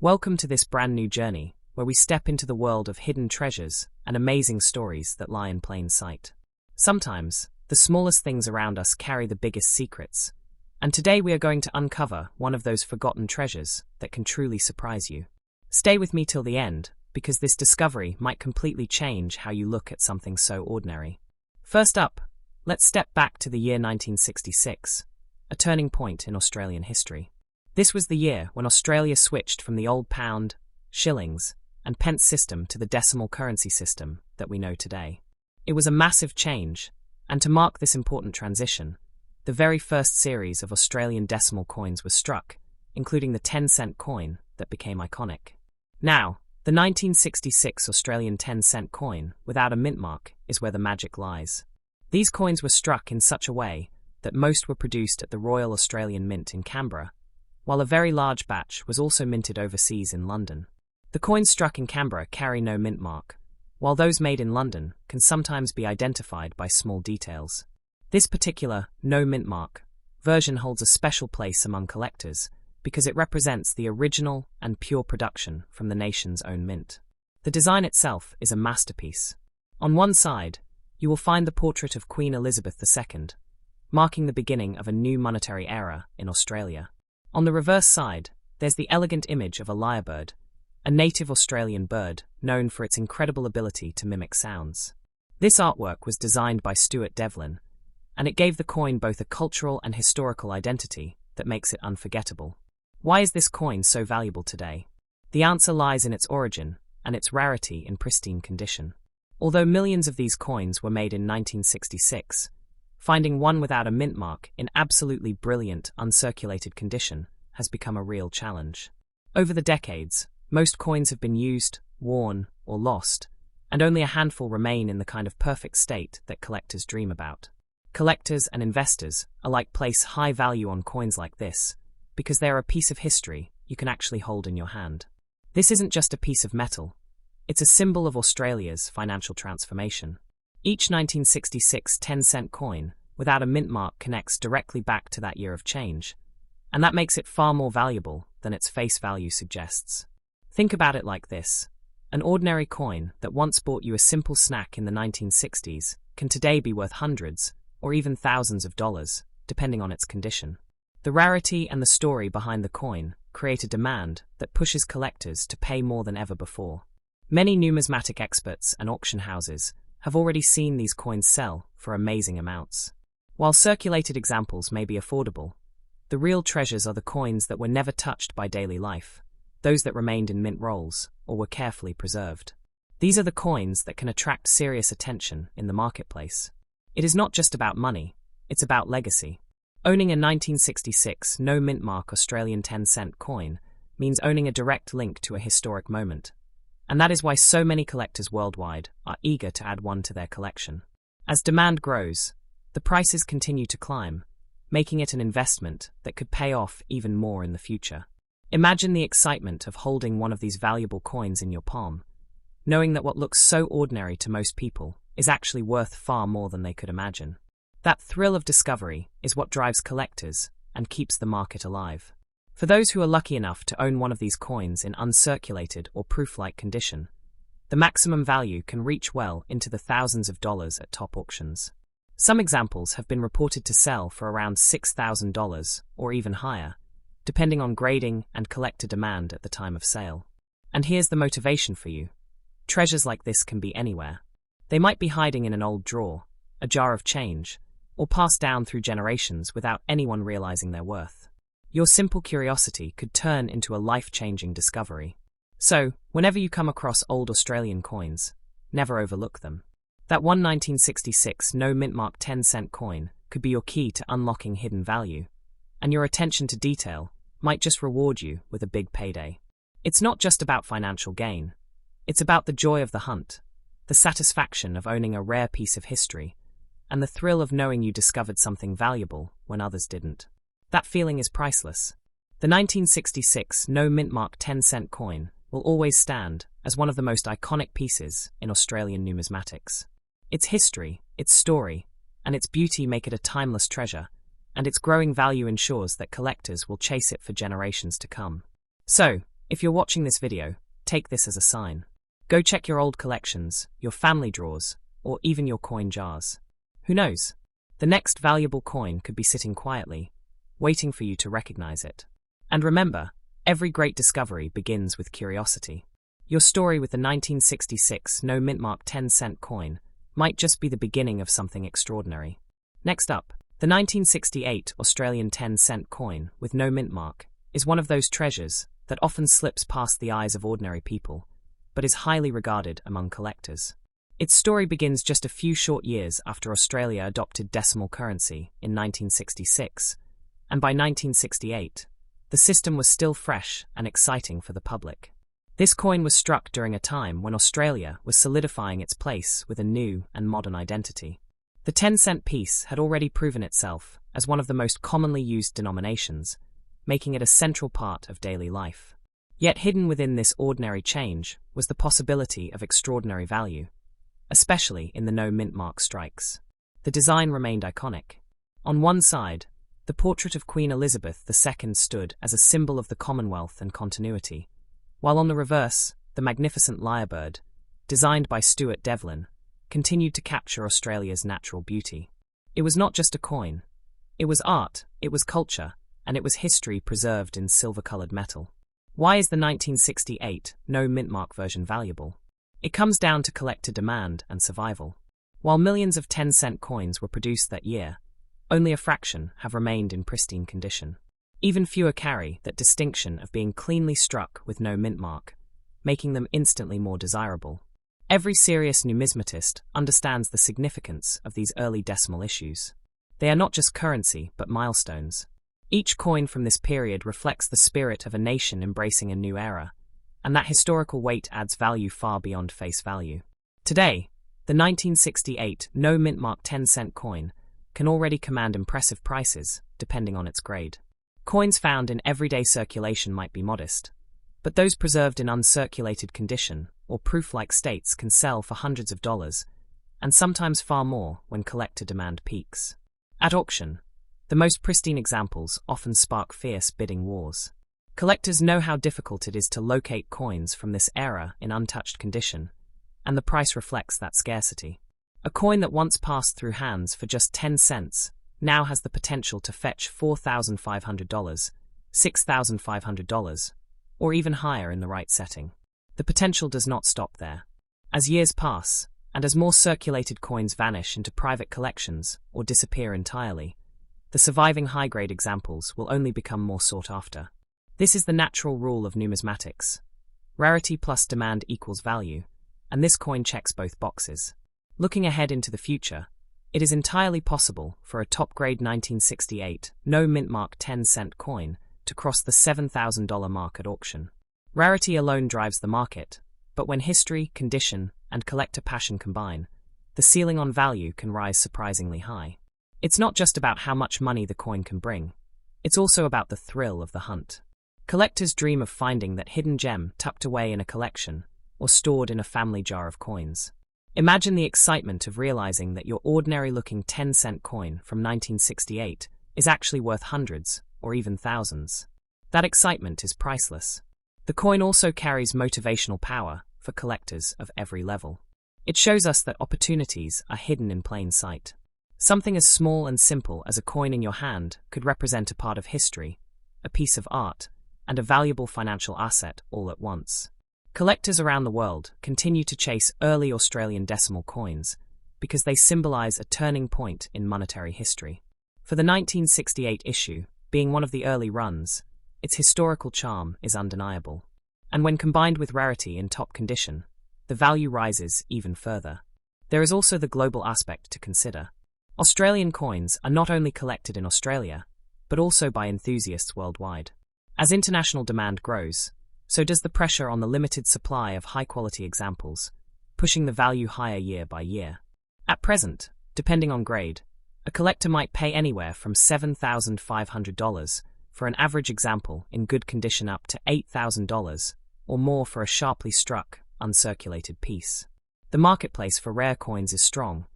Welcome to this brand new journey, where we step into the world of hidden treasures and amazing stories that lie in plain sight. Sometimes, the smallest things around us carry the biggest secrets, and today we are going to uncover one of those forgotten treasures that can truly surprise you. Stay with me till the end, because this discovery might completely change how you look at something so ordinary. First up, let's step back to the year 1966, a turning point in Australian history. This was the year when Australia switched from the old pound, shillings, and pence system to the decimal currency system that we know today. It was a massive change, and to mark this important transition, the very first series of Australian decimal coins was struck, including the 10-cent coin that became iconic. Now, the 1966 Australian 10-cent coin without a mint mark is where the magic lies. These coins were struck in such a way that most were produced at the Royal Australian Mint in Canberra, while a very large batch was also minted overseas in London. The coins struck in Canberra carry no mint mark, while those made in London can sometimes be identified by small details. This particular no mint mark version holds a special place among collectors because it represents the original and pure production from the nation's own mint. The design itself is a masterpiece. On one side, you will find the portrait of Queen Elizabeth II, marking the beginning of a new monetary era in Australia. On the reverse side, there's the elegant image of a lyrebird, a native Australian bird known for its incredible ability to mimic sounds. This artwork was designed by Stuart Devlin, and it gave the coin both a cultural and historical identity that makes it unforgettable. Why is this coin so valuable today? The answer lies in its origin and its rarity in pristine condition. Although millions of these coins were made in 1966, finding one without a mint mark in absolutely brilliant, uncirculated condition has become a real challenge. Over the decades, most coins have been used, worn, or lost, and only a handful remain in the kind of perfect state that collectors dream about. Collectors and investors alike place high value on coins like this because they are a piece of history you can actually hold in your hand. This isn't just a piece of metal, it's a symbol of Australia's financial transformation. Each 1966 10-cent coin without a mint mark connects directly back to that year of change, and that makes it far more valuable than its face value suggests. Think about it like this. An ordinary coin that once bought you a simple snack in the 1960s can today be worth hundreds or even thousands of dollars, depending on its condition. The rarity and the story behind the coin create a demand that pushes collectors to pay more than ever before. Many numismatic experts and auction houses have already seen these coins sell for amazing amounts. While circulated examples may be affordable, the real treasures are the coins that were never touched by daily life, those that remained in mint rolls or were carefully preserved. These are the coins that can attract serious attention in the marketplace. It is not just about money, it's about legacy. Owning a 1966 no mint mark Australian 10-cent coin means owning a direct link to a historic moment. And that is why so many collectors worldwide are eager to add one to their collection. As demand grows, the prices continue to climb, making it an investment that could pay off even more in the future. Imagine the excitement of holding one of these valuable coins in your palm, knowing that what looks so ordinary to most people is actually worth far more than they could imagine. That thrill of discovery is what drives collectors and keeps the market alive. For those who are lucky enough to own one of these coins in uncirculated or proof-like condition, the maximum value can reach well into the thousands of dollars at top auctions. Some examples have been reported to sell for around $6,000 or even higher, depending on grading and collector demand at the time of sale. And here's the motivation for you. Treasures like this can be anywhere. They might be hiding in an old drawer, a jar of change, or passed down through generations without anyone realizing their worth. Your simple curiosity could turn into a life-changing discovery. So, whenever you come across old Australian coins, never overlook them. That one 1966 no mint mark 10-cent coin could be your key to unlocking hidden value, and your attention to detail might just reward you with a big payday. It's not just about financial gain. It's about the joy of the hunt, the satisfaction of owning a rare piece of history, and the thrill of knowing you discovered something valuable when others didn't. That feeling is priceless. The 1966 no mint mark 10-cent coin will always stand as one of the most iconic pieces in Australian numismatics. Its history, its story, and its beauty make it a timeless treasure, and its growing value ensures that collectors will chase it for generations to come. So, If you're watching this video, take this as a sign. Go check your old collections, your family drawers, or even your coin jars. Who knows? The next valuable coin could be sitting quietly, waiting for you to recognize it. And remember, every great discovery begins with curiosity. Your story with the 1966 no mint mark 10-cent coin might just be the beginning of something extraordinary. Next up, the 1968 Australian 10-cent coin with no mint mark is one of those treasures that often slips past the eyes of ordinary people, but is highly regarded among collectors. Its story begins just a few short years after Australia adopted decimal currency in 1966, and by 1968, the system was still fresh and exciting for the public. This coin was struck during a time when Australia was solidifying its place with a new and modern identity. The 10-cent piece had already proven itself as one of the most commonly used denominations, making it a central part of daily life. Yet hidden within this ordinary change was the possibility of extraordinary value, especially in the no mint mark strikes. The design remained iconic. On one side, the portrait of Queen Elizabeth II stood as a symbol of the Commonwealth and continuity, while on the reverse, the magnificent lyrebird, designed by Stuart Devlin, continued to capture Australia's natural beauty. It was not just a coin. It was art, it was culture, and it was history preserved in silver-coloured metal. Why is the 1968 no mint mark version valuable? It comes down to collector demand and survival. While millions of 10-cent coins were produced that year, only a fraction have remained in pristine condition. Even fewer carry that distinction of being cleanly struck with no mint mark, making them instantly more desirable. Every serious numismatist understands the significance of these early decimal issues. They are not just currency, but milestones. Each coin from this period reflects the spirit of a nation embracing a new era, and that historical weight adds value far beyond face value. Today, the 1968 no mint mark 10-cent coin can already command impressive prices, depending on its grade. Coins found in everyday circulation might be modest, but those preserved in uncirculated condition or proof-like states can sell for hundreds of dollars, and sometimes far more when collector demand peaks. At auction, the most pristine examples often spark fierce bidding wars. Collectors know how difficult it is to locate coins from this era in untouched condition, and the price reflects that scarcity. A coin that once passed through hands for just 10 cents now has the potential to fetch $4,500, $6,500, or even higher in the right setting. The potential does not stop there. As years pass, and as more circulated coins vanish into private collections or disappear entirely, the surviving high-grade examples will only become more sought after. This is the natural rule of numismatics. Rarity plus demand equals value, and this coin checks both boxes. Looking ahead into the future, it is entirely possible for a top-grade 1968 no mint mark 10-cent coin to cross the $7,000 mark at auction. Rarity alone drives the market, but when history, condition, and collector passion combine, the ceiling on value can rise surprisingly high. It's not just about how much money the coin can bring, it's also about the thrill of the hunt. Collectors dream of finding that hidden gem tucked away in a collection or stored in a family jar of coins. Imagine the excitement of realizing that your ordinary-looking 10-cent coin from 1968 is actually worth hundreds or even thousands. That excitement is priceless. The coin also carries motivational power for collectors of every level. It shows us that opportunities are hidden in plain sight. Something as small and simple as a coin in your hand could represent a part of history, a piece of art, and a valuable financial asset all at once. Collectors around the world continue to chase early Australian decimal coins because they symbolize a turning point in monetary history. For the 1968 issue, being one of the early runs, its historical charm is undeniable. And when combined with rarity in top condition, the value rises even further. There is also the global aspect to consider. Australian coins are not only collected in Australia, but also by enthusiasts worldwide. As international demand grows, so does the pressure on the limited supply of high-quality examples, pushing the value higher year by year. At present, depending on grade, a collector might pay anywhere from $7,500 for an average example in good condition up to $8,000 or more for a sharply struck, uncirculated piece. The marketplace for rare coins is strong,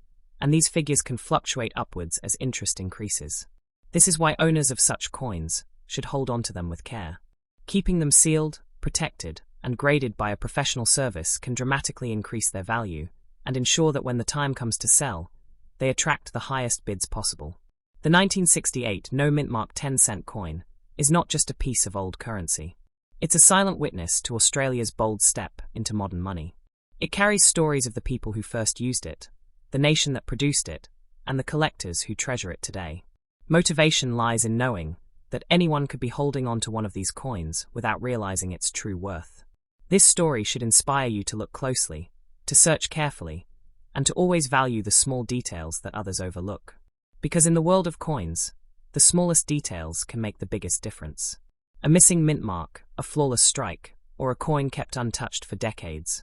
and these figures can fluctuate upwards as interest increases. This is why owners of such coins should hold on to them with care. Keeping them sealed, protected and graded by a professional service can dramatically increase their value and ensure that when the time comes to sell, they attract the highest bids possible. The 1968 no-mint-mark 10-cent coin is not just a piece of old currency. It's a silent witness to Australia's bold step into modern money. It carries stories of the people who first used it, the nation that produced it, and the collectors who treasure it today. Motivation lies in knowing that anyone could be holding on to one of these coins without realizing its true worth. This story should inspire you to look closely, to search carefully, and to always value the small details that others overlook. Because in the world of coins, the smallest details can make the biggest difference. A missing mint mark, a flawless strike, or a coin kept untouched for decades.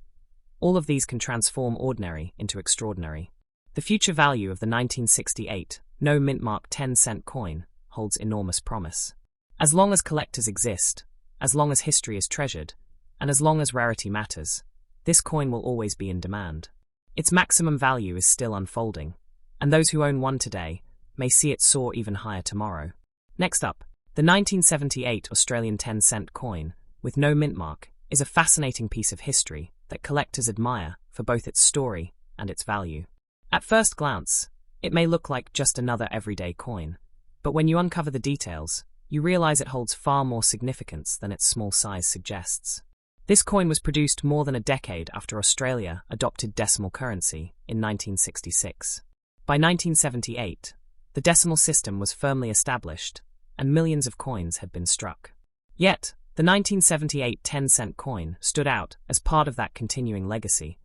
All of these can transform ordinary into extraordinary. The future value of the 1968 no-mint-mark 10-cent coin holds enormous promise. As long as collectors exist, as long as history is treasured, and as long as rarity matters, this coin will always be in demand. Its maximum value is still unfolding, and those who own one today may see it soar even higher tomorrow. Next up, the 1978 Australian 10-cent coin, with no mint mark, is a fascinating piece of history that collectors admire for both its story and its value. At first glance, it may look like just another everyday coin, but when you uncover the details, you realize it holds far more significance than its small size suggests. This coin was produced more than a decade after Australia adopted decimal currency in 1966. By 1978, the decimal system was firmly established, and millions of coins had been struck. Yet, the 1978 10-cent coin stood out as part of that continuing legacy,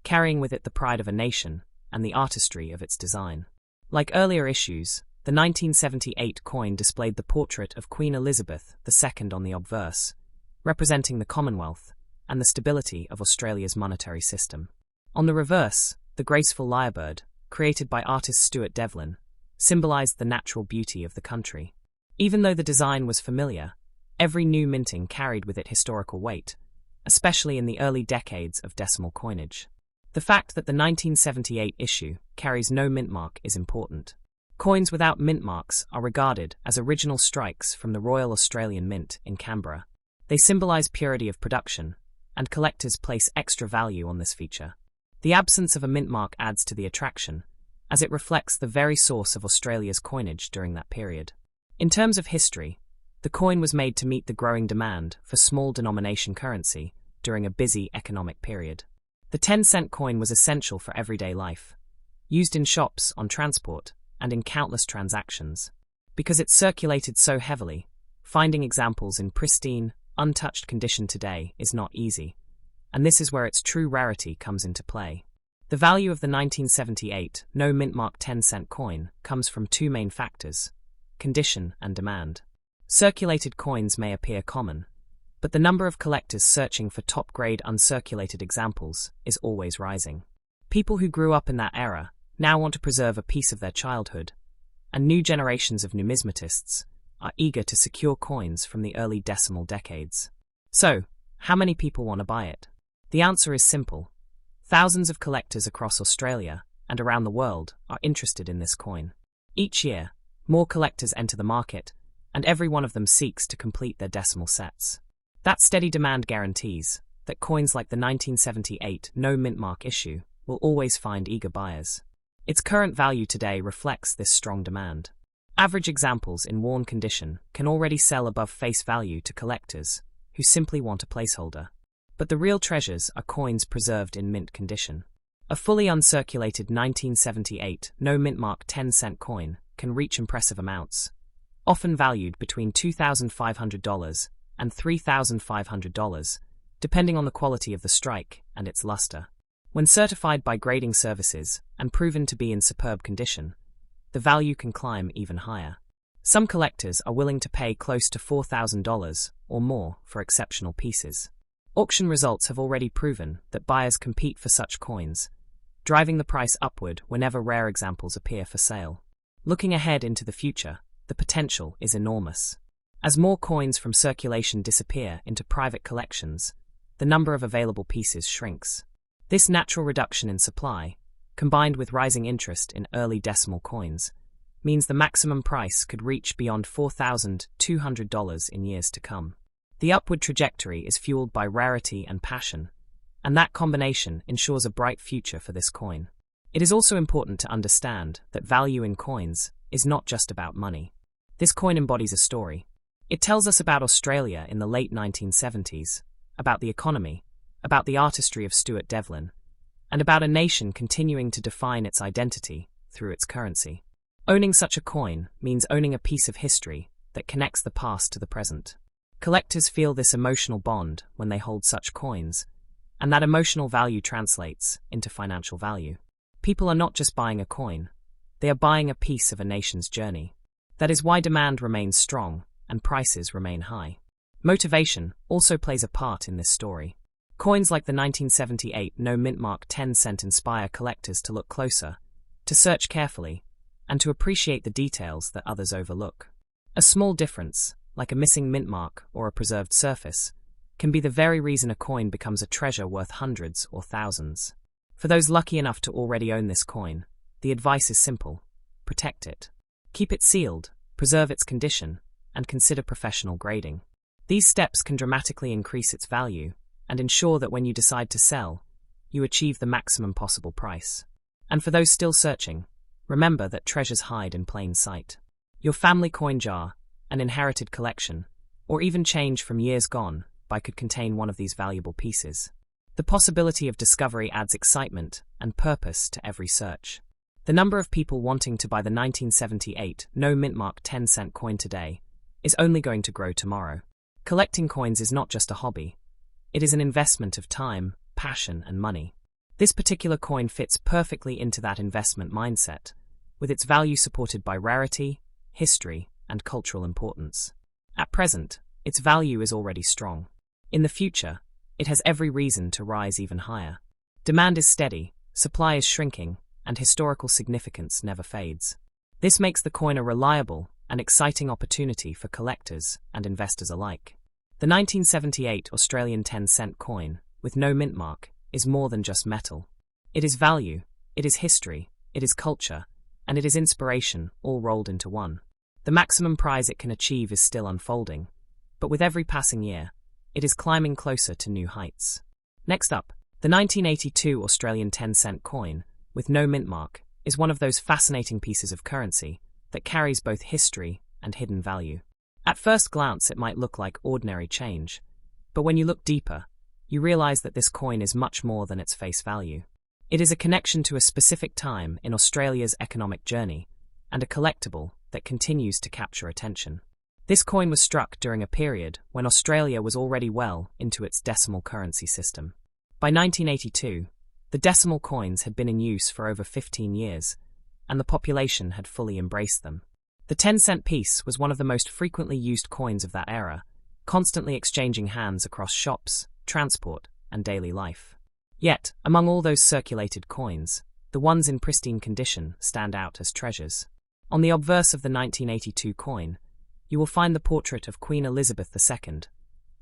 carrying with it the pride of a nation and the artistry of its design. Like earlier issues, the 1978 coin displayed the portrait of Queen Elizabeth II on the obverse, representing the Commonwealth and the stability of Australia's monetary system. On the reverse, the graceful lyrebird, created by artist Stuart Devlin, symbolized the natural beauty of the country. Even though the design was familiar, every new minting carried with it historical weight, especially in the early decades of decimal coinage. The fact that the 1978 issue carries no mint mark is important. Coins without mint marks are regarded as original strikes from the Royal Australian Mint in Canberra. They symbolize purity of production, and collectors place extra value on this feature. The absence of a mint mark adds to the attraction, as it reflects the very source of Australia's coinage during that period. In terms of history, the coin was made to meet the growing demand for small denomination currency during a busy economic period. The 10-cent coin was essential for everyday life, used in shops, on transport, and in countless transactions. Because it circulated so heavily, finding examples in pristine, untouched condition today is not easy, and this is where its true rarity comes into play. The value of the 1978 no mint mark 10-cent coin comes from two main factors: condition and demand. Circulated coins may appear common, but the number of collectors searching for top-grade uncirculated examples is always rising. People who grew up in that era now want to preserve a piece of their childhood, and new generations of numismatists are eager to secure coins from the early decimal decades. So, how many people want to buy it? The answer is simple. Thousands of collectors across Australia and around the world are interested in this coin. Each year, more collectors enter the market, and every one of them seeks to complete their decimal sets. That steady demand guarantees that coins like the 1978 no mint mark issue will always find eager buyers. Its current value today reflects this strong demand. Average examples in worn condition can already sell above face value to collectors who simply want a placeholder. But the real treasures are coins preserved in mint condition. A fully uncirculated 1978 no mint mark 10-cent coin can reach impressive amounts, often valued between $2,500 and $3,500, depending on the quality of the strike and its luster. When certified by grading services and proven to be in superb condition, the value can climb even higher. Some collectors are willing to pay close to $4,000 or more for exceptional pieces. Auction results have already proven that buyers compete for such coins, driving the price upward whenever rare examples appear for sale. Looking ahead into the future, the potential is enormous. As more coins from circulation disappear into private collections, the number of available pieces shrinks. This natural reduction in supply, combined with rising interest in early decimal coins, means the maximum price could reach beyond $4,200 in years to come. The upward trajectory is fueled by rarity and passion, and that combination ensures a bright future for this coin. It is also important to understand that value in coins is not just about money. This coin embodies a story. It tells us about Australia in the late 1970s, about the economy, about the artistry of Stuart Devlin, and about a nation continuing to define its identity through its currency. Owning such a coin means owning a piece of history that connects the past to the present. Collectors feel this emotional bond when they hold such coins, and that emotional value translates into financial value. People are not just buying a coin, they are buying a piece of a nation's journey. That is why demand remains strong and prices remain high. Motivation also plays a part in this story. Coins like the 1978 no mint mark 10-cent inspire collectors to look closer, to search carefully, and to appreciate the details that others overlook. A small difference, like a missing mint mark or a preserved surface, can be the very reason a coin becomes a treasure worth hundreds or thousands. For those lucky enough to already own this coin, the advice is simple: protect it. Keep it sealed, preserve its condition, and consider professional grading. These steps can dramatically increase its value and ensure that when you decide to sell, you achieve the maximum possible price. And for those still searching, remember that treasures hide in plain sight. Your family coin jar, an inherited collection, or even change from years gone by could contain one of these valuable pieces. The possibility of discovery adds excitement and purpose to every search. The number of people wanting to buy the 1978 no mint mark 10-cent coin today is only going to grow tomorrow. Collecting coins is not just a hobby. It is an investment of time, passion, and money. This particular coin fits perfectly into that investment mindset, with its value supported by rarity, history, and cultural importance. At present, its value is already strong. In the future, it has every reason to rise even higher. Demand is steady, supply is shrinking, and historical significance never fades. This makes the coin a reliable and exciting opportunity for collectors and investors alike. The 1978 Australian 10-cent coin, with no mint mark, is more than just metal. It is value, it is history, it is culture, and it is inspiration, all rolled into one. The maximum prize it can achieve is still unfolding, but with every passing year, it is climbing closer to new heights. Next up, the 1982 Australian 10-cent coin, with no mint mark, is one of those fascinating pieces of currency that carries both history and hidden value. At first glance, it might look like ordinary change, but when you look deeper, you realize that this coin is much more than its face value. It is a connection to a specific time in Australia's economic journey, and a collectible that continues to capture attention. This coin was struck during a period when Australia was already well into its decimal currency system. By 1982, the decimal coins had been in use for over 15 years, and the population had fully embraced them. The 10-cent piece was one of the most frequently used coins of that era, constantly exchanging hands across shops, transport, and daily life. Yet, among all those circulated coins, the ones in pristine condition stand out as treasures. On the obverse of the 1982 coin, you will find the portrait of Queen Elizabeth II,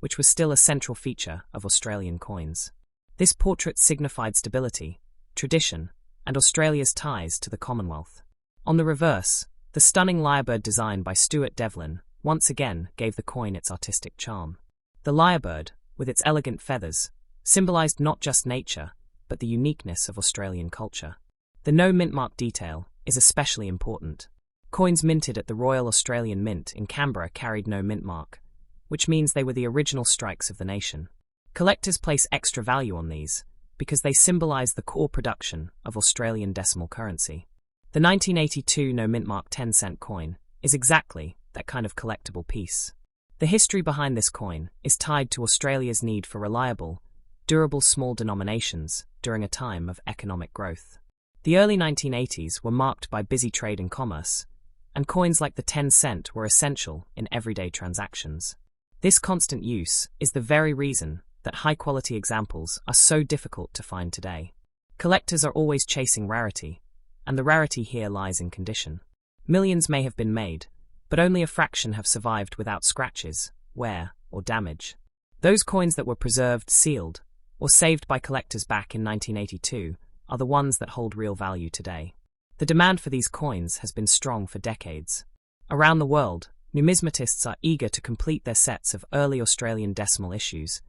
which was still a central feature of Australian coins. This portrait signified stability, tradition, and Australia's ties to the Commonwealth. On the reverse, the stunning lyrebird design by Stuart Devlin once again gave the coin its artistic charm. The lyrebird, with its elegant feathers, symbolised not just nature, but the uniqueness of Australian culture. The no mint mark detail is especially important. Coins minted at the Royal Australian Mint in Canberra carried no mint mark, which means they were the original strikes of the nation. Collectors place extra value on these because they symbolise the core production of Australian decimal currency. The 1982 no mint mark 10-cent coin is exactly that kind of collectible piece. The history behind this coin is tied to Australia's need for reliable, durable small denominations during a time of economic growth. The early 1980s were marked by busy trade and commerce, and coins like the 10-cent were essential in everyday transactions. This constant use is the very reason that high-quality examples are so difficult to find today. Collectors are always chasing rarity, and the rarity here lies in condition. Millions may have been made, but only a fraction have survived without scratches, wear, or damage. Those coins that were preserved, sealed, or saved by collectors back in 1982 are the ones that hold real value today. The demand for these coins has been strong for decades. Around the world, Numismatists are eager to complete their sets of early Australian decimal issues,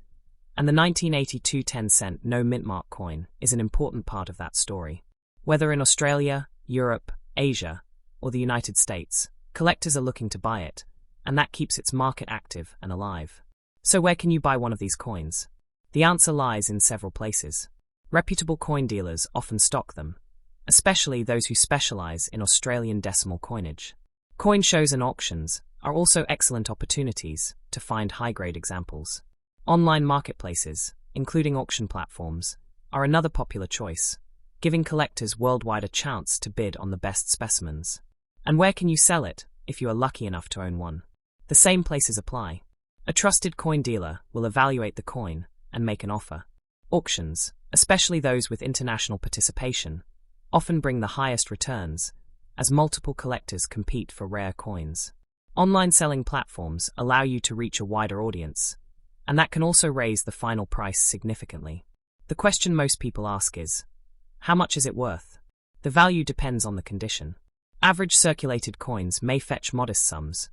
and the 1982 10-cent no-mint mark coin is an important part of that story. Whether in Australia, Europe, Asia, or the United States, collectors are looking to buy it, and that keeps its market active and alive. So where can you buy one of these coins? The answer lies in several places. Reputable coin dealers often stock them, especially those who specialize in Australian decimal coinage. Coin shows and auctions are also excellent opportunities to find high-grade examples. Online marketplaces, including auction platforms, are another popular choice, giving collectors worldwide a chance to bid on the best specimens. And where can you sell it if you are lucky enough to own one? The same places apply. A trusted coin dealer will evaluate the coin and make an offer. Auctions, especially those with international participation, often bring the highest returns, as multiple collectors compete for rare coins. Online selling platforms allow you to reach a wider audience, and that can also raise the final price significantly. The question most people ask is, how much is it worth? The value depends on the condition. Average circulated coins may fetch modest sums,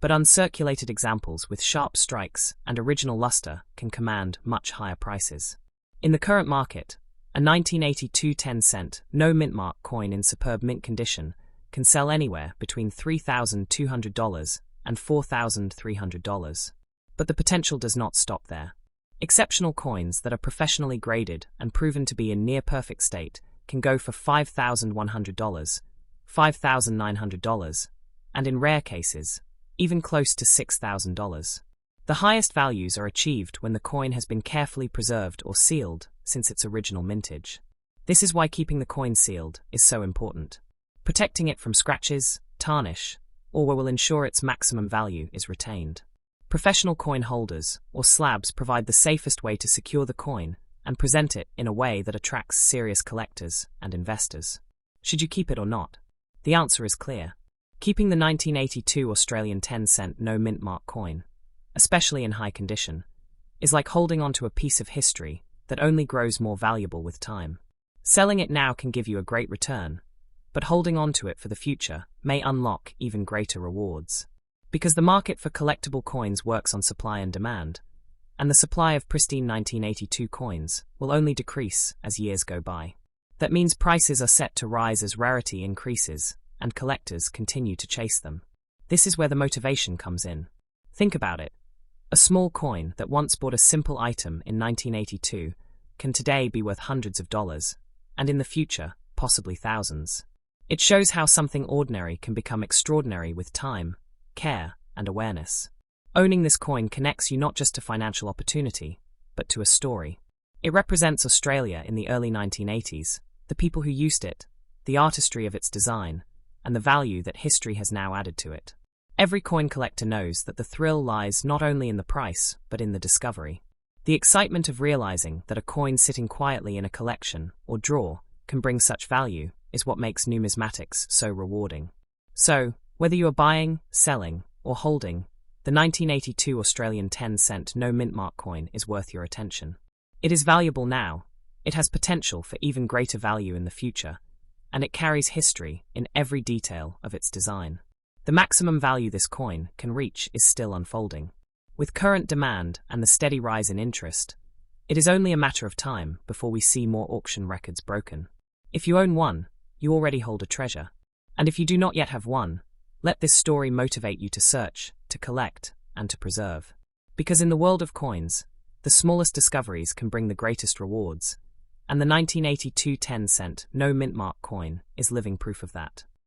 but uncirculated examples with sharp strikes and original luster can command much higher prices. In the current market, a 1982 10-cent no-mint mark coin in superb mint condition can sell anywhere between $3,200 and $4,300. But the potential does not stop there. Exceptional coins that are professionally graded and proven to be in near-perfect state can go for $5,100, $5,900, and in rare cases, even close to $6,000. The highest values are achieved when the coin has been carefully preserved or sealed since its original mintage. This is why keeping the coin sealed is so important. Protecting it from scratches, tarnish, or will ensure its maximum value is retained. Professional coin holders, or slabs, provide the safest way to secure the coin and present it in a way that attracts serious collectors and investors. Should you keep it or not? The answer is clear. Keeping the 1982 Australian 10-cent no-mint mark coin, especially in high condition, is like holding onto a piece of history that only grows more valuable with time. Selling it now can give you a great return, but holding on to it for the future may unlock even greater rewards. Because the market for collectible coins works on supply and demand, and the supply of pristine 1982 coins will only decrease as years go by. That means prices are set to rise as rarity increases and collectors continue to chase them. This is where the motivation comes in. Think about it. A small coin that once bought a simple item in 1982 can today be worth hundreds of dollars, and in the future, possibly thousands. It shows how something ordinary can become extraordinary with time, care, and awareness. Owning this coin connects you not just to financial opportunity, but to a story. It represents Australia in the early 1980s, the people who used it, the artistry of its design, and the value that history has now added to it. Every coin collector knows that the thrill lies not only in the price, but in the discovery. The excitement of realizing that a coin sitting quietly in a collection or drawer can bring such value is what makes numismatics so rewarding. So, whether you are buying, selling, or holding, the 1982 Australian 10-cent no-mint mark coin is worth your attention. It is valuable now, it has potential for even greater value in the future, and it carries history in every detail of its design. The maximum value this coin can reach is still unfolding. With current demand and the steady rise in interest, it is only a matter of time before we see more auction records broken. If you own one, you already hold a treasure. And if you do not yet have one, let this story motivate you to search, to collect, and to preserve. Because in the world of coins, the smallest discoveries can bring the greatest rewards, and the 1982 10-cent no-mint mark coin is living proof of that.